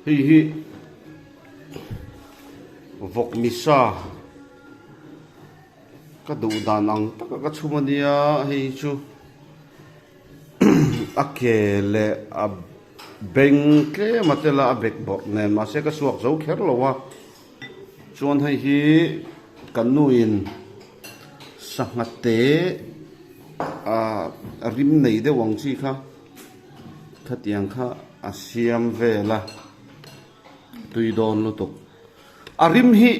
hi vok misa ka du dan ang taka ka chumania hei chu akele a beng ke matela a bek bor nen ma se ka suak zo kher lowa chuan hei hi kanuin sangate a rim nei de wang chi kha thatiang kha asiam vela tuidon lutuk arim hi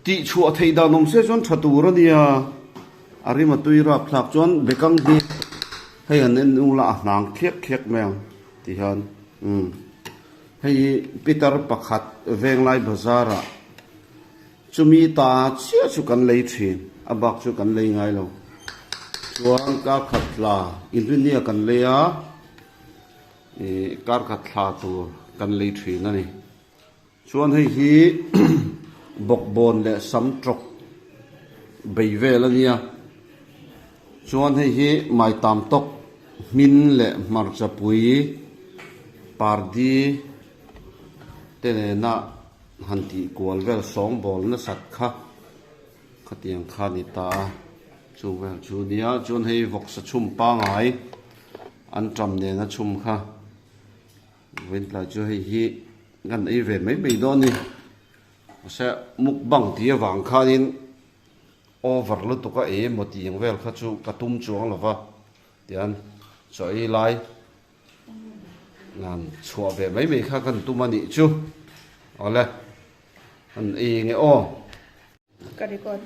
ti chu theida nom se chon thatura nia arima tuira phlak chon bekang di hei an nula nang khek khek meng ti han hei peter pakhat venglai bazara chumi ta chia chu kan lei thin abak chu kan lei ngai lo chuan ka khatla engineer kan leya kar khatla tu kan lei thin ani chuan hei hi bokbon le samtrok beivel ania chuan hei hi mai tam tok min le marchapui pardi tene na hanti kwal vel song bol na sat kha khatiang kha ni ta chu vel chu nia chuan hei vok sa chum pa ngai an tram ne na chum kha wen la chu hei hi ngan ei ve mai mai do ni se mukbang ti wang kha in over lu to ka e moti ang vel kha chu katum chuang lova tian choi lai ngan chua ve mai mai kha kan tumani chu ole an e nge o ka record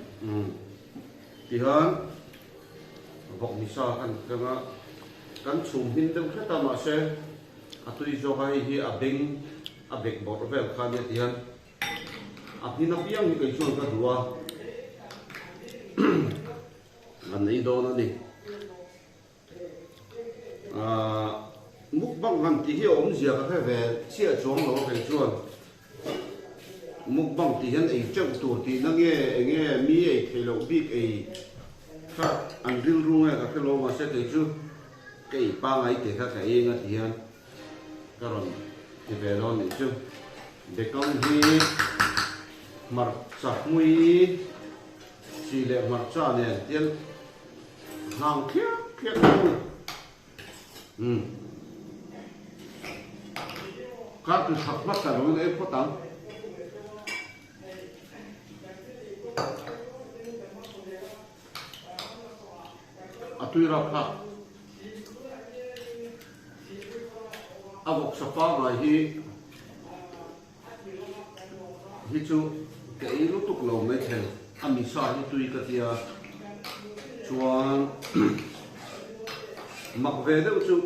ti han vok mi sa kan kanga kan chum hin deuh khata ma se atui zo hai hi a bek bor vel kha ne ti han a hina piang ni kai chuan ka duwa an nei do na ni mukbang han ti hi om zia ka ve chia chuang lo kai chuan mukbang ti han ei chang tu ti na nge mi ei thelo bik ei kha an ril ru nge ka khelo ma se kai chu kai pa ngai te kha ka e nga ti han karon ti ve lo ni chu de kong hi mar cha mui si le mar cha ne tiel hang khia khia ka tu thak ma ka ro e ko tang atui ra pha avok sapa mai hi chu cái lúc tục lâu mấy thèm ăn mì xoài như tùy cái tia chuan mặc về đâu chú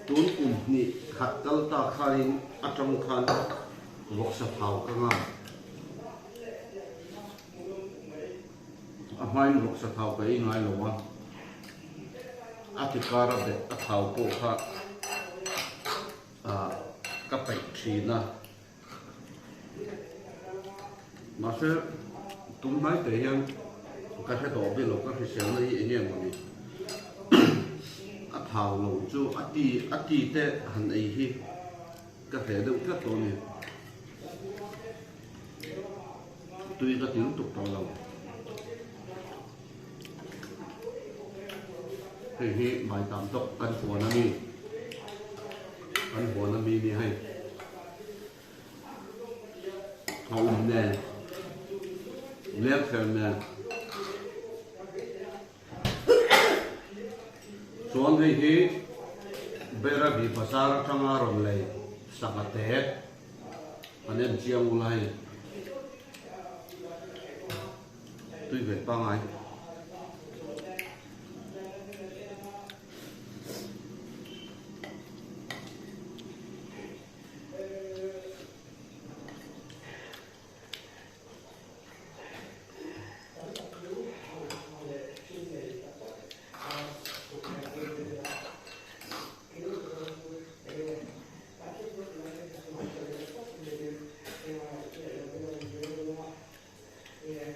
tốn cùng nị hạt tao ta khai ở trong khăn vọc sập hào cái ngà mai vọc sập hào cái ngay lâu á thì cả ra để hào bộ ha các bệnh gì na mà sẽ tụi mấy cái hiện cái đó bên lộc cái xem này anh em mình à thảo lộc chú à ti thế hành ấy hi cái thế đâu rất tốt nè tuy cái tiếng tục tao lòng thì hi bài tạm tộc căn phổ nó mi đi hay hậu nè lép theo nè chuan hei hi bera bi pasar tanga ron lei sakate anem chiang ulai tui ve pangai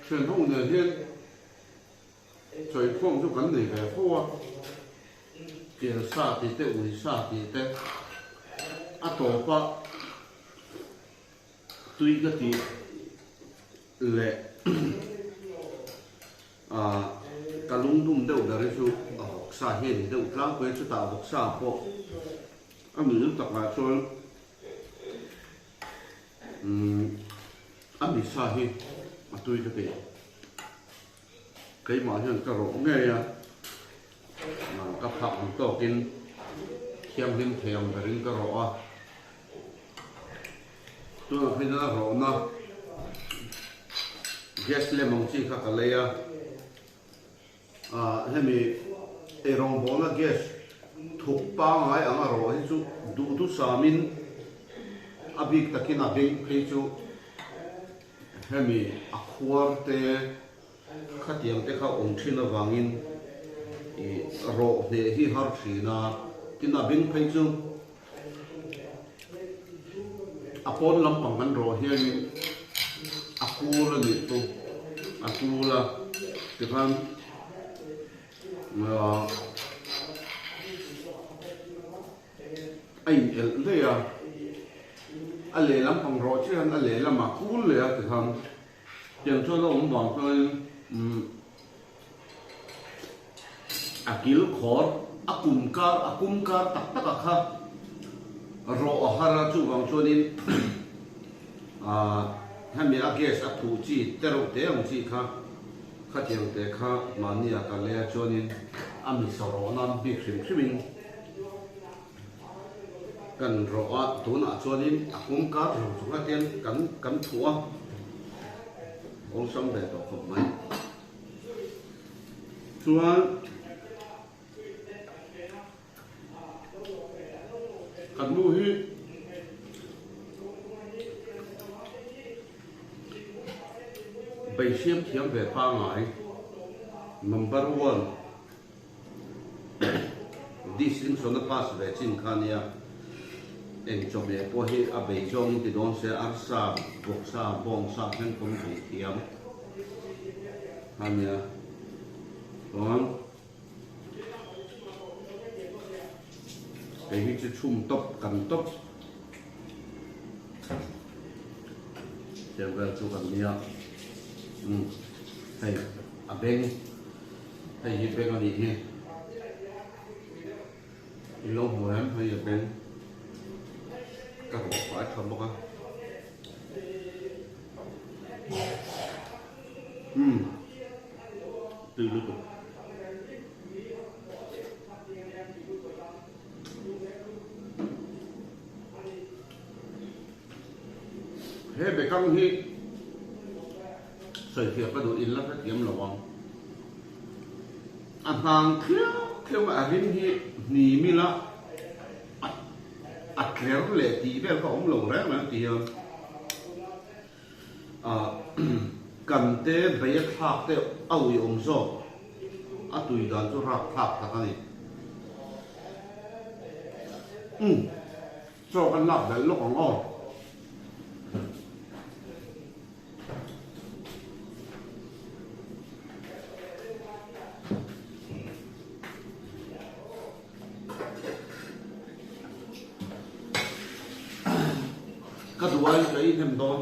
truyền thông người thiên trời phong cho vấn đề về phố tiền xa thì tệ ủi xa thì tệ à tổ pa tui cái gì lệ cả lung tung đâu đó đấy chú sa hiền đâu láng quê chú tạo học sa po mình lúc tập lại cho bị sa hiền mà tui cái gì cái mà hiện cái rổ nghe à các học tổ kinh khiêm hiền thèm cái riêng cái rổ à tôi thấy nó rổ nó gas le mong chi khắc lấy hay mi rong bóng là gas thuộc ba ngày ang rổ hay chú đủ samin abik takin abik hay chú hay mi akhuar te khát tiếng te khá ổn trên là vangin rổ để hi har chỉ na tin abik hay chú apon lam pangan rổ hiền akula nito akula tipan anh el đây ale lam pang ro chứ anh ale lam akul le tipan tiếng cho nó ông bảo tôi akil khor akumkar tak tak kha ro hara chu bang cho nên hay mình ác ghét ác thú chi, tê rô tê ông chi khá khá tiếng tê khá mà nia cả lẽ cho nên mình sau đó nam bị khìm khìm cần rõ tố nạ cho nên cũng cá rồi chúng ta tiên cắn thua ông sống để tổ hợp mấy chúa cần mua hi bây xem thiếm về pha ngải number one this in so na pass về trên khania en cho mẹ po hi a bây jong ti don se ar sa bok sa bong sa hen kom thei thiam hania on cái hi chu chum top kan top xem về chu kan nia hay à bên hay gì bên cái gì nhỉ lâu hồi em hay ở bên các bộ phải thầm bốc á từ lúc thế về công hi sợi thiệp cái đồ in lắm cái kiếm là vòng anh hàng theo mà hình hi nỉ mi la kéo lệ tí về có ông lồng đấy mà thì cần té bây thạc té âu ông zo tùy đoàn cho rạc thạc thạc này cho ăn lạp đấy lúc ông ngon các đuôi cái thêm đó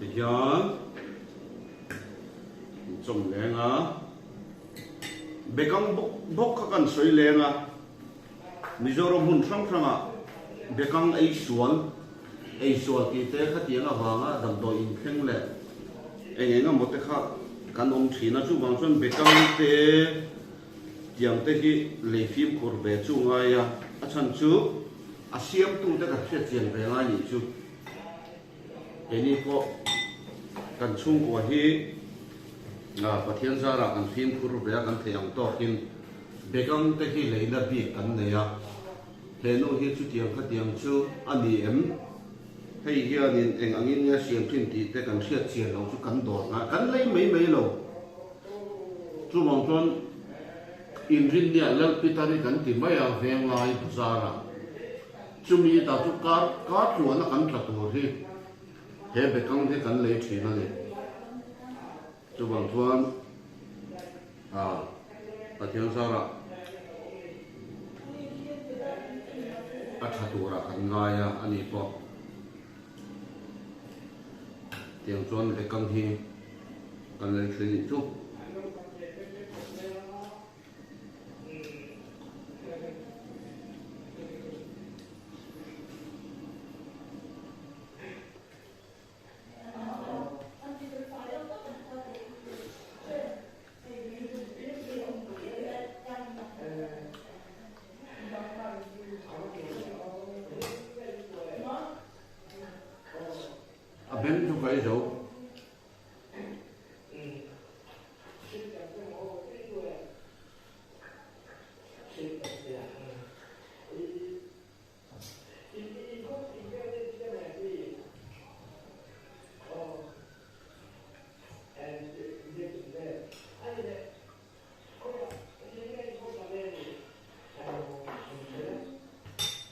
thì giờ trồng lên bê căng bốc các con suy lên Mizoram hun sang bê căng ấy xuân thì thế các tiếng vàng đầm đồi in khen lệ anh ấy một cái khác căn ông chỉ nó chú bằng xuân bê căng thế tiếng thế khi lấy phim của bé chú ngay chân chú xiêm tu thế cả chuyện tiền về ngay nhỉ chú cái này có cần chung của hi và thiên gia là cần phim của bé cần thể hiện to hin bé cần thế khi lấy là bị cần này thế nó hi chú tiếng các tiếng chú anh em hay here nên anh em nghe xiêm phim thì thế cần chuyện tiền lâu chú cần đổ cần lấy mấy lâu chú bằng xuân in ria lal pitari kan ti maya veng lai zara chumi ta chu ka chu na kan tla tu ri he be kang he kan le thi na le chu bang thuan pathian zara athatura kan ngaya ani po tiang chuan ve kam hi kan lei thrin chu a ben chu kai zo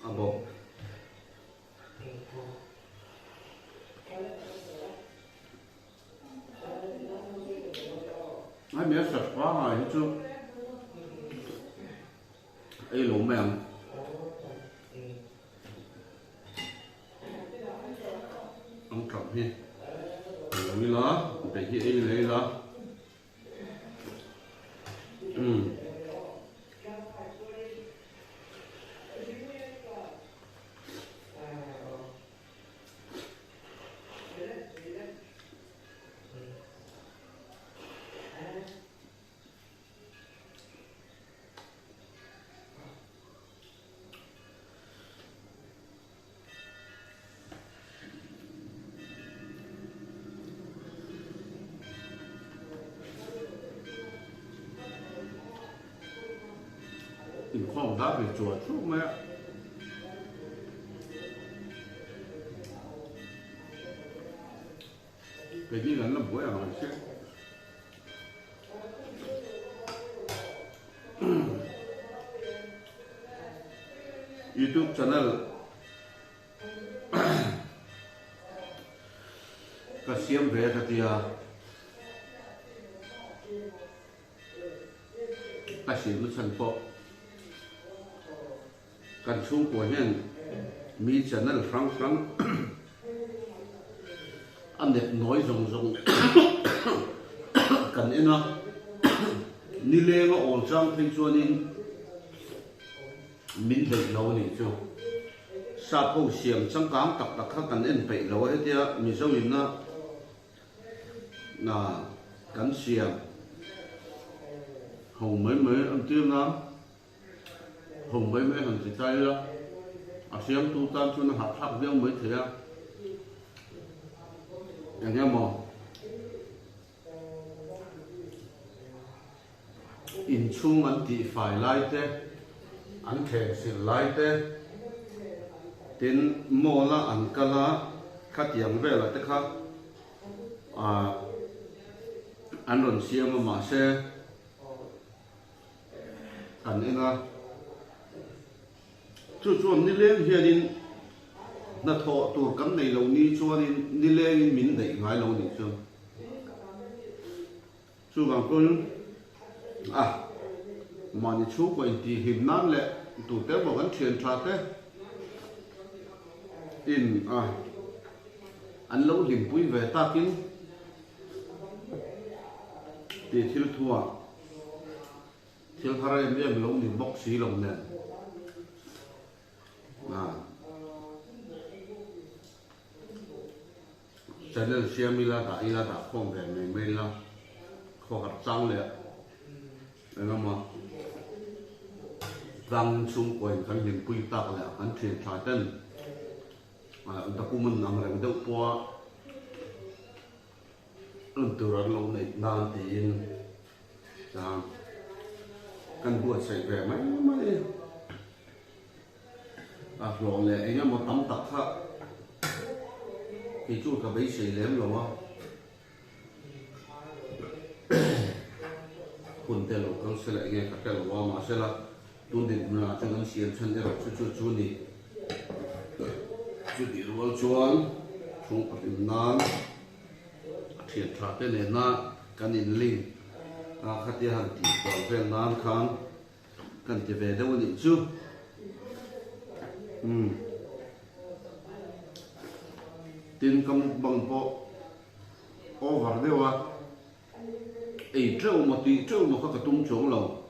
abo ai mẹ sạch quá rồi hết chưa ấy lỗ mèo ông trọng hi lấy lá để chị ấy lấy lá tình况đã bị chuột chút mẹ cái gì là nó bữa à mà chứ YouTube channel cái xem về cái gì à cái gì nó thành phốกันchung của hen mi channel frank anh đẹp nói rong cần em nó ni lê mà ổn trang thì cho nên mình được lâu này chứ sa phô xiêm trong cám tập đặc khác cần em bị lâu hết dia mình sau mình nó là cần xiêm hồng mới ăn tiêu nó hồng mấy hàng chỉ tay đó, xem tu tan cho nó hạt riêng mới thế à, anh em mà in chung anh thì phải lại thế, anh thể sẽ lại thế, đến mua là anh cả là khát tiếng về là thế khác, anh còn xem mà xe, anh em à chuan ni leng hianin na thaw tur kan nei lo ni chuanin ni lengin min dei ngai lo ni chu gang kun mani chu ko in ti him nan le tu te bo kan thian tha te in an lo lim pui ve takin ti thil thua thil harai em lo ni bok si lo ne channel Xiaomila đã ila đã phong về mình là khó hạt trăng lệ anh em mà răng xung quanh kan hình quy tắc lệ anh truyền trái tên anh ta cũng mình làm rằng đâu qua anh từ ra lâu này nan tiền căn buộc xảy về mấy rồi là anh em một tấm tập khác thì chú cả bấy xì lém rồi á quần tè lẩu con sẽ lại nghe các tè lẩu mà sẽ là tuần đến là cho nó xiên chân để chú đi chú đi rồi chuan chúng có tìm nan thiệt thà cái này na cái này linh khát đi hàng tỷ bảo vệ nan khang cần chỉ về đâu đi chú tin kam bang po over dewa ei trâu mà tùy trâu mà có tung xuống lầu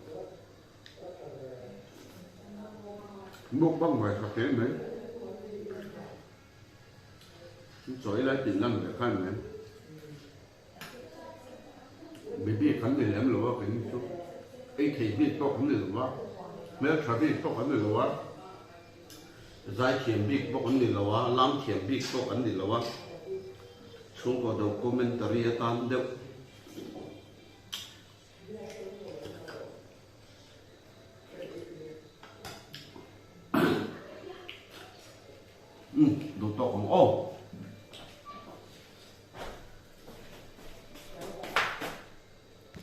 bốc băng phải khắc kén đấy rồi lại tiền năng để khai này bị biết khẩn thì làm lỗ cái chút ấy thì biết to khẩn thì lỗ mấy cái biết to khẩn thì lỗ giải thiểm biết to khẩn thì lỗ làm thiểm biết to khẩn thì lỗ xuống có đầu commentary tan đâu đồ to không ô